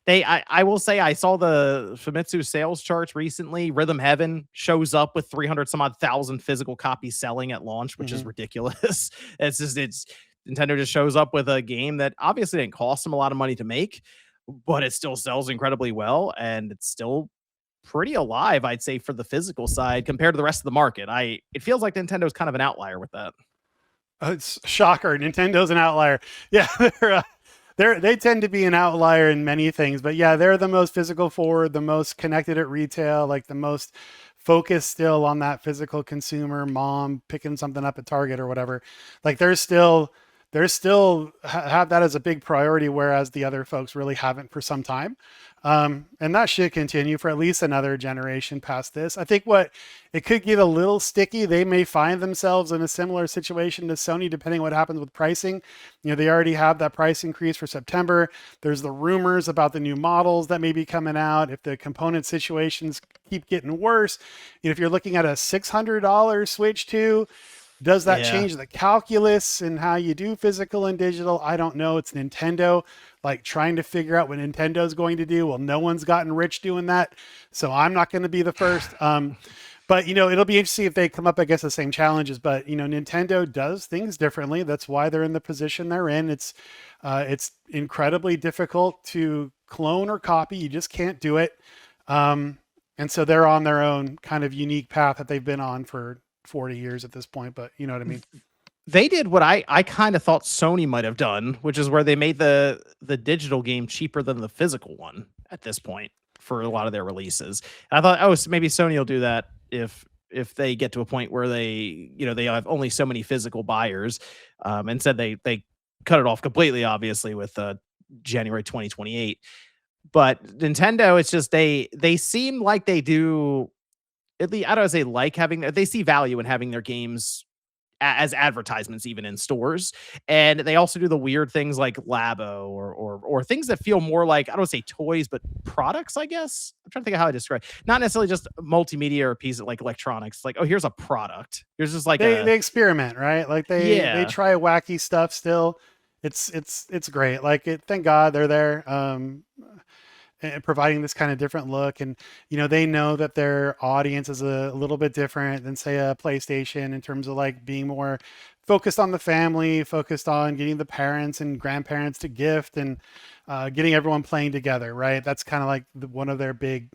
I will say I saw the Famitsu sales charts recently. Rhythm Heaven shows up with 300 some odd thousand physical copies selling at launch, which is Hmm. ridiculous. It's Nintendo just shows up with a game that obviously didn't cost them a lot of money to make, but it still sells incredibly well, and it's still pretty alive, I'd say, for the physical side compared to the rest of the market. It feels like Nintendo's kind of an outlier with that. It's a shocker. Nintendo's an outlier. Yeah, they tend to be an outlier in many things, but yeah, they're the most physical forward, the most connected at retail, like the most focused still on that physical consumer mom picking something up at Target or whatever. Like they're still have that as a big priority, whereas the other folks really haven't for some time. And that should continue for at least another generation past this. I think what it could get a little sticky. They may find themselves in a similar situation to Sony, depending on what happens with pricing. They already have that price increase for September. There's the rumors about the new models that may be coming out. If the component situations keep getting worse, if you're looking at a $600 Switch 2, does that Yeah. change the calculus and how you do physical and digital? I don't know. It's Nintendo, like trying to figure out what Nintendo's going to do. Well, no one's gotten rich doing that, so I'm not going to be the first. But it'll be interesting if they come up against the same challenges. But Nintendo does things differently. That's why they're in the position they're in. It's incredibly difficult to clone or copy. You just can't do it. And so they're on their own kind of unique path that they've been on for 40 years at this point. But you know what I mean? They did what I kind of thought Sony might have done, which is where they made the digital game cheaper than the physical one at this point for a lot of their releases. And I thought, oh, so maybe Sony will do that if they get to a point where they have only so many physical buyers. And said they cut it off completely, obviously, with January 2028. But Nintendo, it's just they seem like they do, at least I don't say like having, they see value in having their games as advertisements even in stores. And they also do the weird things like Labo or things that feel more like, I don't say toys, but products, I guess. I'm trying to think of how I describe. Not necessarily just multimedia or a piece of like electronics. Like, oh, here's a product. Here's just like They experiment, right? Like they yeah. try wacky stuff still. It's great. Like thank God they're there. And providing this kind of different look, and they know that their audience is a little bit different than say a PlayStation in terms of like being more focused on the family, focused on getting the parents and grandparents to gift, and getting everyone playing together, right? That's kind of like one of their big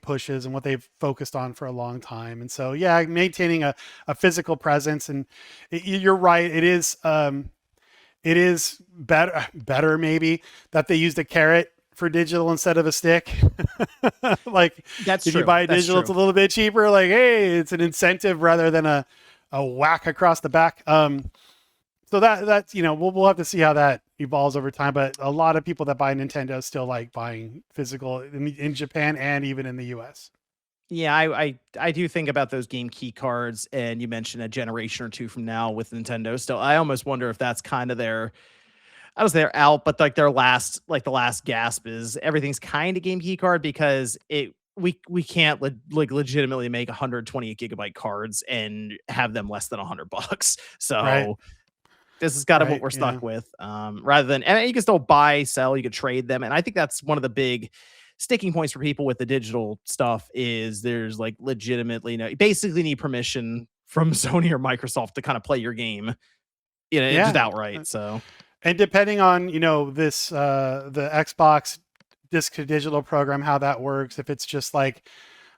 pushes and what they've focused on for a long time. And so yeah, maintaining a physical presence. And you're right, it is better maybe that they used a carrot for digital instead of a stick. Like That's if you true. buy That's digital, it's true. a little bit cheaper. Like, hey, it's an incentive rather than a whack across the back. So that's we'll have to see how that evolves over time. But a lot of people that buy Nintendo still like buying physical in Japan and even in the US. Yeah, I do think about those game key cards, and you mentioned a generation or two from now with Nintendo. Still, I almost wonder if that's kind of their, I was there out, but like their last, like the last gasp is everything's kind of game key card because we can't legitimately make 128 gigabyte cards and have them less than $100. Right. So this is kind of what Right. we're Yeah. stuck with. Rather than, and you can still buy, sell, you could trade them, and I think that's one of the big sticking points for people with the digital stuff is there's like legitimately no, you basically need permission from Sony or Microsoft to kind of play your game, just Yeah. outright. So And depending on, this the Xbox disc to digital program, how that works, if it's just like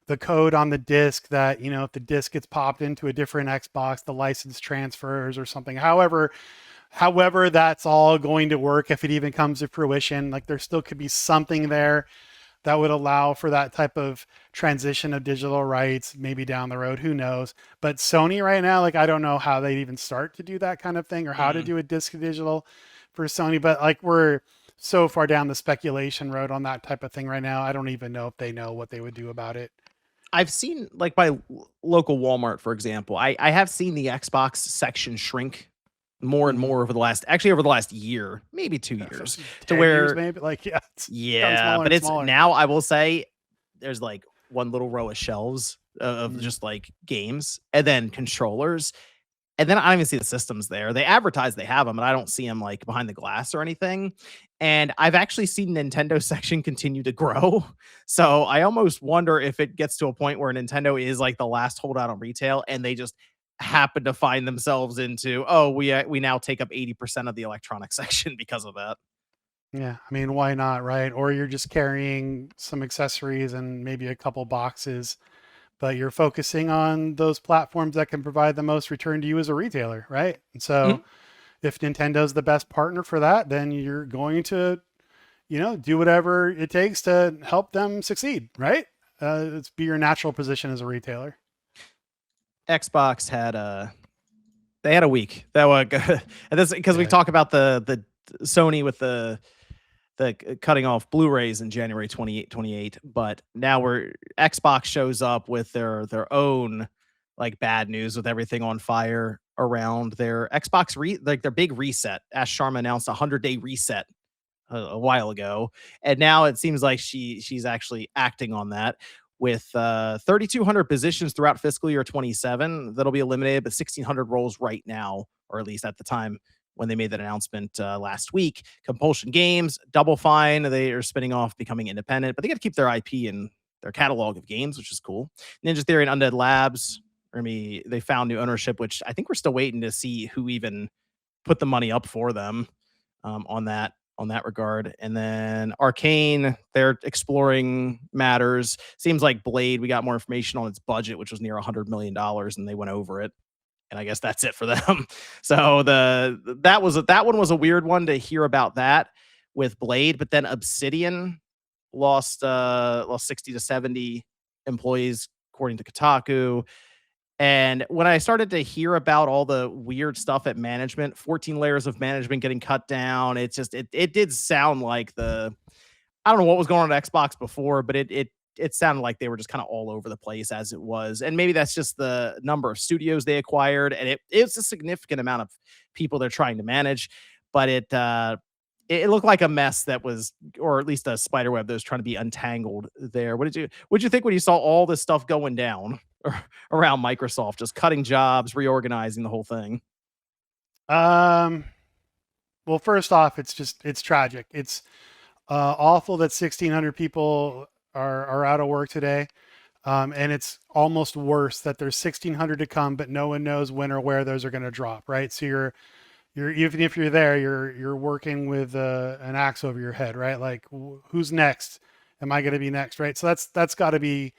the code on the disc that, if the disc gets popped into a different Xbox, the license transfers or something. However that's all going to work, if it even comes to fruition, like there still could be something there that would allow for that type of transition of digital rights maybe down the road, who knows. But Sony right now, like I don't know how they'd even start to do that kind of thing or how to mm, do a disc to digital for Sony. But like we're so far down the speculation road on that type of thing right now, I don't even know if they know what they would do about it. I've seen like my local Walmart, for example, I have seen the Xbox section shrink more and Mhm. more over the last year, maybe 2 years, to 10 years where maybe, like yeah, it's gotten yeah, smaller but and it's smaller. now I will say there's like one little row of shelves of Mhm. just like games and then controllers. And then I don't even see the systems there. They advertise they have them, and I don't see them like behind the glass or anything. And I've actually seen Nintendo section continue to grow. So I almost wonder if it gets to a point where Nintendo is like the last holdout on retail and they just happen to find themselves into, oh, we now take up 80% of the electronic section because of that. Yeah, I mean, why not, right? Or you're just carrying some accessories and maybe a couple boxes, but you're focusing on those platforms that can provide the most return to you as a retailer, right? And so Mhm. if Nintendo's the best partner for that, then you're going to, do whatever it takes to help them succeed, right? It's be your natural position as a retailer. Xbox had they had a week that was and this because we Yeah. talk about the Sony with the cutting off Blu-rays in January 28, but now we're Xbox shows up with their own like bad news with everything on fire around their like their big reset. Ash Sharma announced a 100-day reset a while ago, and now it seems like she's actually acting on that with 3,200 positions throughout fiscal year 27 that'll be eliminated, but 1,600 roles right now, or at least at the time when they made that announcement last week. Compulsion Games, Double Fine, they are spinning off, becoming independent, but they got to keep their IP and their catalog of games, which is cool. Ninja Theory and Undead Labs, they found new ownership, which I think we're still waiting to see who even put the money up for them on that regard. And then Arcane, they're exploring matters. Seems like Blade, we got more information on its budget, which was near $100 million, and they went over it. And I guess that's it for them. So that one was a weird one to hear about that with Blade, but then Obsidian lost 60 to 70 employees according to Kotaku. And when I started to hear about all the weird stuff at management, 14 layers of management getting cut down, it did sound like I don't know what was going on at Xbox before, but it sounded like they were just kind of all over the place as it was. And maybe that's just the number of studios they acquired, and it's a significant amount of people they're trying to manage, but it looked like a mess that was, or at least a spider web that was trying to be untangled there. What did you think when you saw all this stuff going down around Microsoft, just cutting jobs, reorganizing the whole thing? Um, well, first off, it's tragic. It's awful that 1,600 people are out of work today. And it's almost worse that there's 1,600 to come, but no one knows when or where those are going to drop, right? So you're even if you're there, you're working with an axe over your head, right? Like who's next? Am I going to be next, right? So that's got to be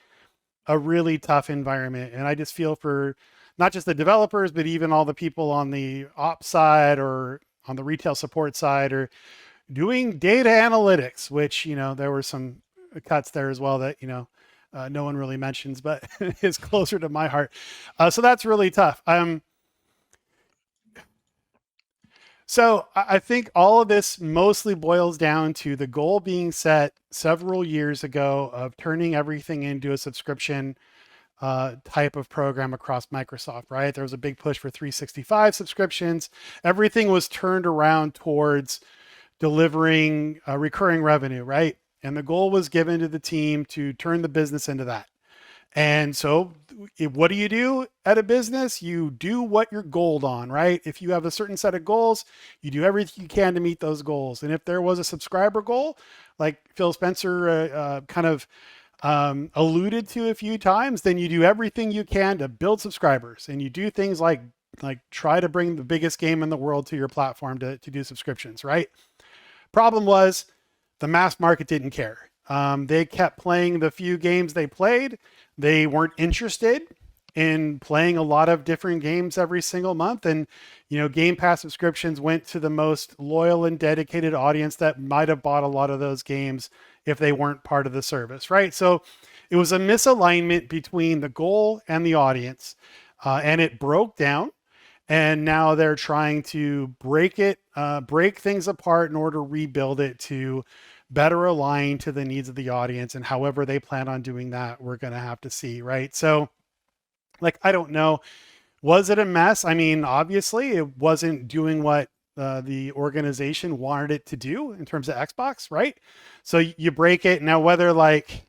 a really tough environment, and I just feel for not just the developers, but even all the people on the ops side or on the retail support side or doing data analytics, which there were some cuts there as well that no one really mentions, but is closer to my heart. So that's really tough. So I think all of this mostly boils down to the goal being set several years ago of turning everything into a subscription type of program across Microsoft, right? There was a big push for 365 subscriptions. Everything was turned around towards delivering recurring revenue, right? And the goal was given to the team to turn the business into that. And so, what do you do at a business? You do what you're goaled on, right? If you have a certain set of goals, you do everything you can to meet those goals. And if there was a subscriber goal, like Phil Spencer kind of alluded to a few times, then you do everything you can to build subscribers, and you do things like try to bring the biggest game in the world to your platform to do subscriptions, right? Problem was the mass market didn't care. They kept playing the few games they played. They weren't interested in playing a lot of different games every single month. And, Game Pass subscriptions went to the most loyal and dedicated audience that might have bought a lot of those games if they weren't part of the service, right? So it was a misalignment between the goal and the audience, and it broke down. And now they're trying to break things apart in order to rebuild it to better align to the needs of the audience. And however they plan on doing that, we're going to have to see, right? So, like, I don't know. Was it a mess? I mean, obviously, it wasn't doing what the organization wanted it to do in terms of Xbox, right? So you break it now. Whether like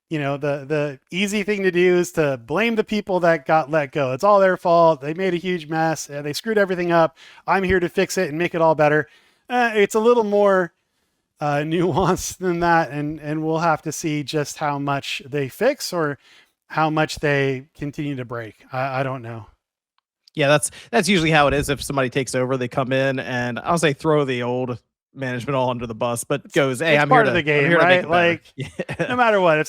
the easy thing to do is to blame the people that got let go. It's all their fault. They made a huge mess. They screwed everything up. I'm here to fix it and make it all better. It's a little more nuanced than that, and we'll have to see just how much they fix or how much they continue to break. I don't know. Yeah, that's usually how it is. If somebody takes over, they come in and I'll say throw the old management all under the bus, but goes, "Hey, It's I'm here part to of the I'm game, here to make right? it better." Like, no matter what,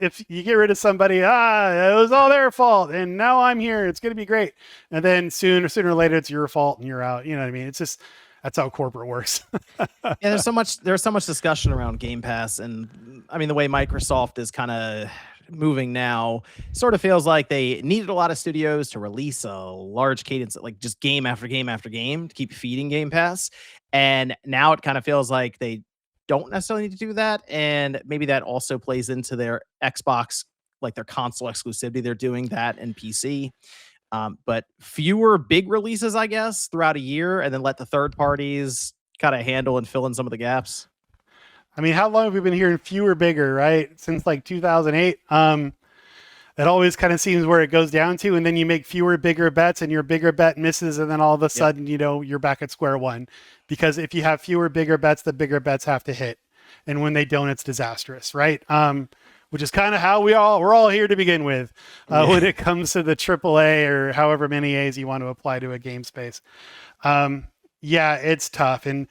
if you get rid of somebody, it was all their fault, and now I'm here. It's going to be great. And then sooner or later, it's your fault, and you're out. You know what I mean? It's just that's how corporate works. Yeah, there's so much discussion around Game Pass, and I mean the way Microsoft is kind of moving now sort of feels like they needed a lot of studios to release a large cadence, like just game after game after game to keep feeding Game Pass. And now it kind of feels like they don't necessarily need to do that. And maybe that also plays into their Xbox, like their console exclusivity. They're doing that in PC. But fewer big releases, I guess, throughout a year, and then let the third parties kind of handle and fill in some of the gaps. I mean, how long have we been hearing fewer, bigger, right? Since like 2008. It always kind of seems where it goes down to, and then you make fewer, bigger bets, and your bigger bet misses, and then all of a sudden, you're back at square one. Because if you have fewer, bigger bets, the bigger bets have to hit, and when they don't, it's disastrous, right? Which is kind of how we're all here to begin with, when it comes to the AAA or however many A's you want to apply to a game space. Yeah, it's tough, and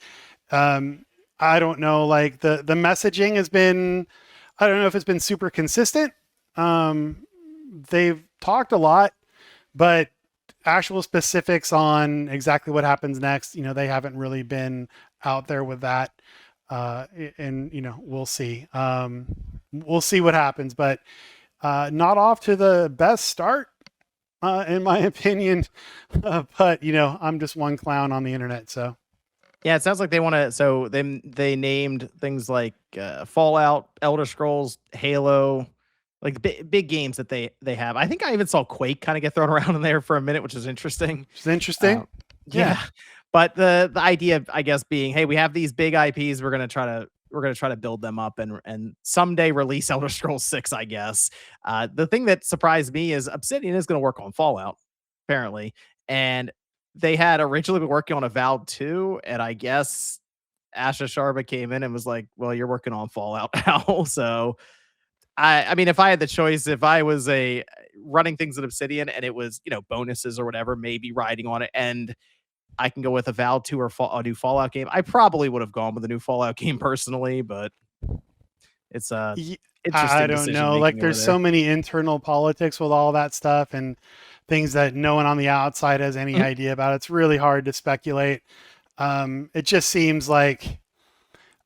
I don't know. Like the messaging has been, I don't know if it's been super consistent. They've talked a lot, but actual specifics on exactly what happens next, they haven't really been out there with that. And we'll see. We'll see what happens, but not off to the best start, in my opinion. But I'm just one clown on the internet, so. Yeah, it sounds like they want to. So they named things like Fallout, Elder Scrolls, Halo, like big games that they have. I think I even saw Quake kind of get thrown around in there for a minute, which is interesting. It's interesting. Yeah, but the idea, I guess, being, hey, we have these big IPs. We're gonna try to build them up and someday release Elder Scrolls 6. I guess. The thing that surprised me is Obsidian is going to work on Fallout, apparently, and they had originally been working on Avowed 2, and I guess Asha Sharma came in and was like, "Well, you're working on Fallout now." So, I mean, if I had the choice, if I was running things at Obsidian and it was bonuses or whatever, maybe riding on it, and I can go with Avowed 2 or a new Fallout game, I probably would have gone with a new Fallout game personally. But it's interesting. I don't know. Like, there's so many internal politics with all that stuff and things that no one on the outside has any idea about. It's really hard to speculate. It just seems like,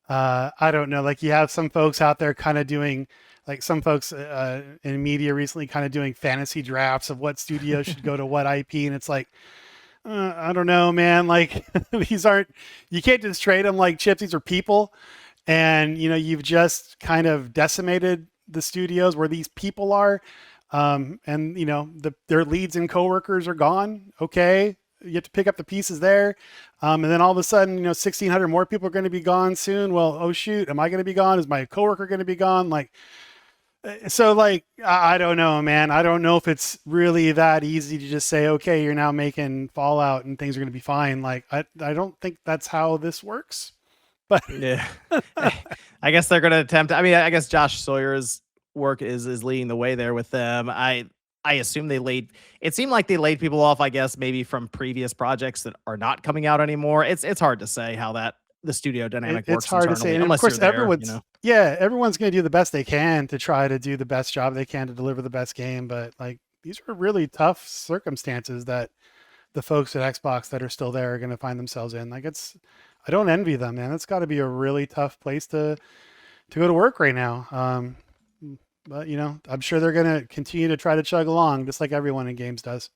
I don't know, like you have some folks out there kind of doing, like some folks in media recently kind of doing fantasy drafts of what studio should go to what IP. And it's like, I don't know, man. Like you can't just trade them like chips. These are people. And, you've just kind of decimated the studios where these people are. And their leads and coworkers are gone. Okay. You have to pick up the pieces there. And then all of a sudden, 1,600 more people are going to be gone soon. Well, oh shoot. Am I going to be gone? Is my coworker going to be gone? Like, so like, I don't know, man. I don't know if it's really that easy to just say, okay, you're now making Fallout and things are going to be fine. Like, I don't think that's how this works, but yeah, I guess they're going to attempt. I mean, I guess Josh Sawyer's work is leading the way there with them. I assume it seemed like they laid people off, I guess, maybe from previous projects that are not coming out anymore. It's hard to say how the studio dynamic works. It's hard to say. And of course, everyone's going to do the best they can to try to do the best job they can to deliver the best game. But like, these are really tough circumstances that the folks at Xbox that are still there are going to find themselves in. Like, I don't envy them, man. It's got to be a really tough place to go to work right now. But I'm sure they're going to continue to try to chug along, just like everyone in games does.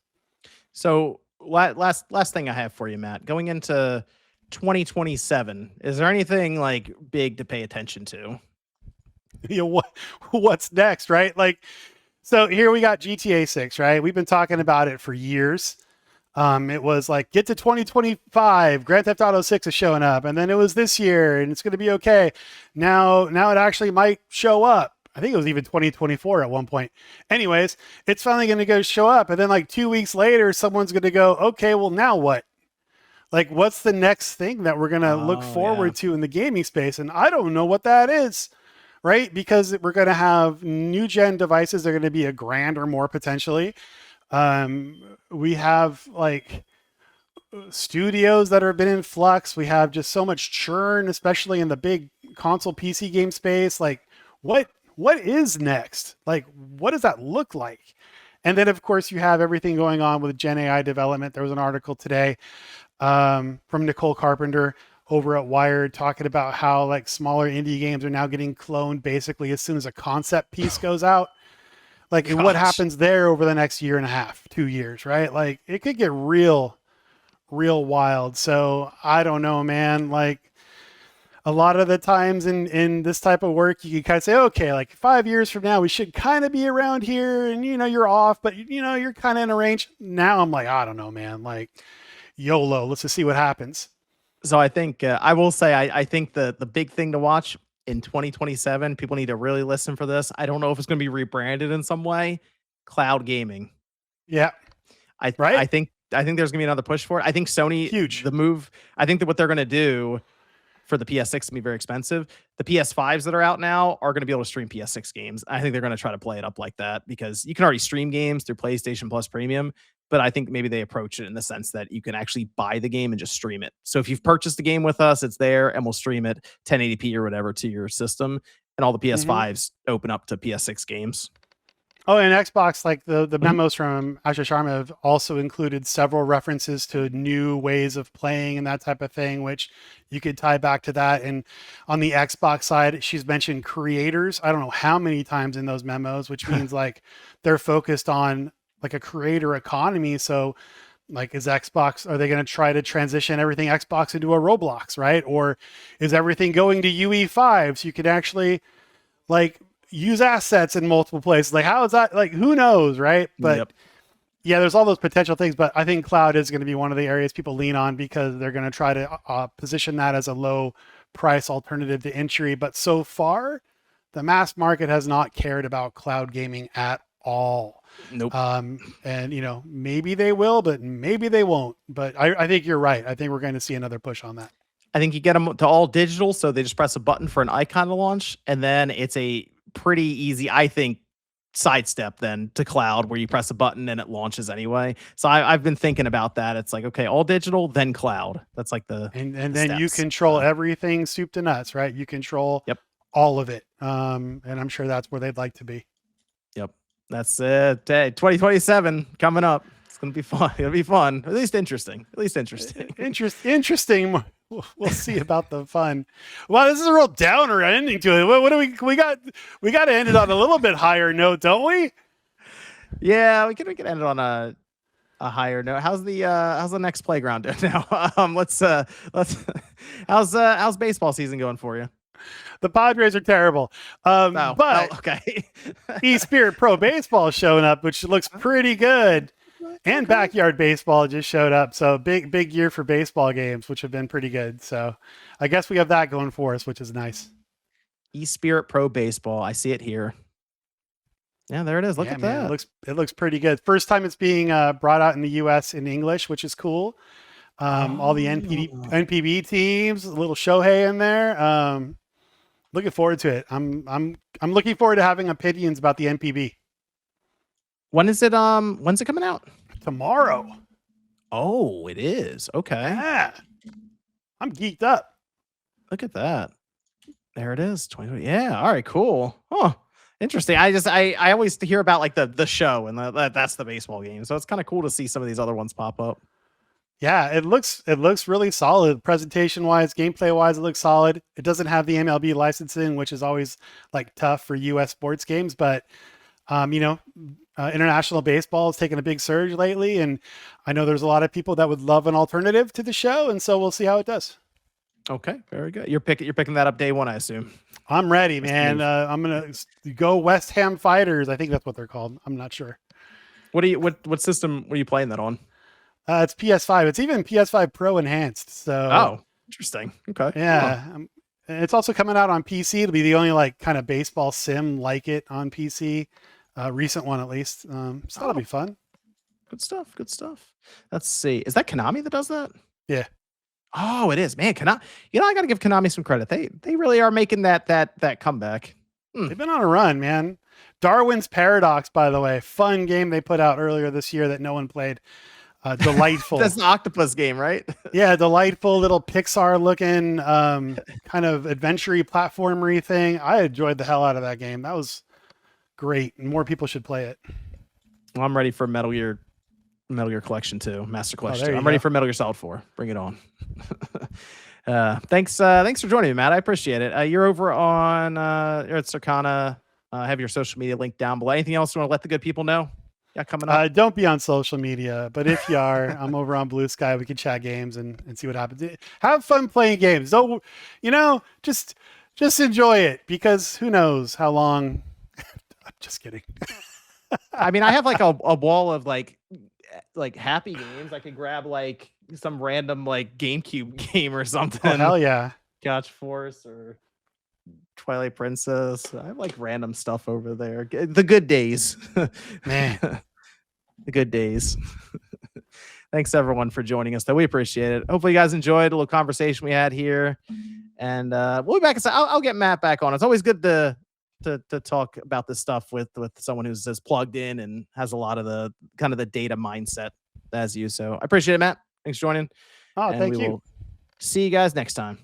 So last thing I have for you, Matt, going into 2027, is there anything like big to pay attention to? What's next, right? Like, so here we got GTA 6, right? We've been talking about it for years. It was like, get to 2025, Grand Theft Auto 6 is showing up, and then it was this year and it's going to be okay. Now it actually might show up. I think it was even 2024 at one point. Anyways, it's finally going to go show up. And then like 2 weeks later, someone's going to go, okay, well, now what? Like, what's the next thing that we're going to look Oh yeah. forward to in the gaming space? And I don't know what that is, right? Because we're going to have new gen devices. They're going to be a grand or more potentially. We have like studios that have been in flux. We have just so much churn, especially in the big console PC game space. Like, what is next? Like, what does that look like? And then, of course, you have everything going on with Gen AI development. There was an article today from Nicole Carpenter over at Wired talking about how like smaller indie games are now getting cloned basically as soon as a concept piece goes out. Like, and what Gosh. happens there over the next year and a half, 2 years, right? Like, it could get real wild. So I don't know, man. Like a lot of the times in this type of work, you can kind of say, okay, like 5 years from now, we should kind of be around here, and you're off, but you're kind of in a range. Now I'm like, I don't know, man. Like YOLO. Let's just see what happens. So I think I will say I think the big thing to watch in 2027, people need to really listen for this. I don't know if it's going to be rebranded in some way. Cloud gaming. Yeah. I Right. I think I think there's gonna be another push for it. I think Sony Huge. the move. I think that what they're gonna do for the PS6 is gonna be very expensive. The PS5s that are out now are gonna be able to stream PS6 games. I think they're gonna try to play it up like that because you can already stream games through PlayStation Plus Premium. But I think maybe they approach it in the sense that you can actually buy the game and just stream it. So if you've purchased the game with us, it's there and we'll stream it 1080p or whatever to your system. And all the Mm-hmm. PS5s open up to PS6 games. Oh, and Xbox, like the Mhm. memos from Asha Sharma have also included several references to new ways of playing and that type of thing, which you could tie back to that. And on the Xbox side, she's mentioned creators. I don't know how many times in those memos, which means like they're focused on like a creator economy. So like is Xbox, are they going to try to transition everything Xbox into a Roblox, right? Or is everything going to UE5 so you can actually like use assets in multiple places? Like how is that, like who knows, right? But Yep. yeah, there's all those potential things, but I think cloud is going to be one of the areas people lean on because they're going to try to position that as a low price alternative to entry. But so far the mass market has not cared about cloud gaming at all. Nope. And maybe they will, but maybe they won't. But I think you're right. I think we're going to see another push on that. I think you get them to all digital, so they just press a button for an icon to launch, and then it's a pretty easy, I think, sidestep then to cloud where you press a button and it launches anyway. So I've been thinking about that. It's like, okay, all digital, then cloud. That's like And the then you steps. control everything soup to nuts, right? You control Yep. all of it. And I'm sure that's where they'd like to be. Yep. That's it. Hey, 2027 coming up. It's gonna be fun. It'll be fun. At least interesting. At least interesting. Interesting. We'll see about the fun. Wow, this is a real downer ending to it. What do we got? We got to end it on a little bit higher note, don't we? Yeah, we can end it on a higher note. How's the next playground doing now? Let's how's baseball season going for you? The Padres are terrible. But Okay. eSpirit Pro Baseball is showing up, which looks pretty good. And Backyard Baseball just showed up. So big year for baseball games, which have been pretty good. So I guess we have that going for us, which is nice. eSpirit Pro Baseball. I see it here. Yeah, there it is. Look at Man, that. it looks pretty good. First time it's being brought out in the U.S. in English, which is cool. All the NPB teams, a little Shohei in there. Looking forward to it. I'm looking forward to having opinions about the NPB When's it coming out? tomorrow. Oh, it is. Okay. Yeah, I'm geeked up. Look at that. There it is. 2020. Yeah. All right. Cool. Oh, interesting. I always hear about like the show and that's the baseball game. So it's kind of cool to see some of these other ones pop up. Yeah, it looks really solid. Presentation wise, gameplay wise, it looks solid. It doesn't have the MLB licensing, which is always like tough for U.S. sports games, but international baseball has taken a big surge lately, and I know there's a lot of people that would love an alternative to the show, and so we'll see how it does. Okay. Very good. You're picking that up day one, I assume. I'm ready, man. I'm gonna go West Ham Fighters. I think that's what they're called. I'm not sure. What system were you playing that on? It's PS5. It's even PS5 Pro enhanced. So Oh, interesting. Okay. yeah, And it's also coming out on PC. It'll be the only like kind of baseball sim like it on PC, recent one at least. So that'll Oh, be fun. good stuff. Good stuff. Let's see. Is that Konami that does that? Yeah. Oh, it is, man. Konami. I got to give Konami some credit. They really are making that comeback. They've been on a run, man. Darwin's Paradox, by the way, fun game they put out earlier this year that no one played. Delightful. That's the octopus game, right? Yeah, delightful little Pixar looking kind of adventure-y platformery thing. I enjoyed the hell out of that game. That was great. And more people should play it. Well, I'm ready for Metal Gear Collection 2, Master Collection 2. I'm go. ready for Metal Gear Solid 4. Bring it on. Thanks for joining me, Matt. I appreciate it. You're over on you're at Circana. Have your social media link down below. Anything else you want to let the good people know? Yeah, coming up. Don't be on social media, but if you are, I'm over on Blue Sky. We can chat games and see what happens. Have fun playing games. Don't, just enjoy it, because who knows how long. I'm just kidding. I mean, I have like a wall of like happy games. I could grab like some random like GameCube game or something. Oh, hell yeah. Gotcha Force or Twilight Princess. I have like random stuff over there. The good days. Man. The good days. Thanks everyone for joining us, though. We appreciate it. Hopefully you guys enjoyed a little conversation we had here. And we'll be back. I'll get Matt back on. It's always good to talk about this stuff with someone who's as plugged in and has a lot of the kind of the data mindset as you. So I appreciate it, Matt. Thanks for joining. Oh, and thank we you. will see you guys next time.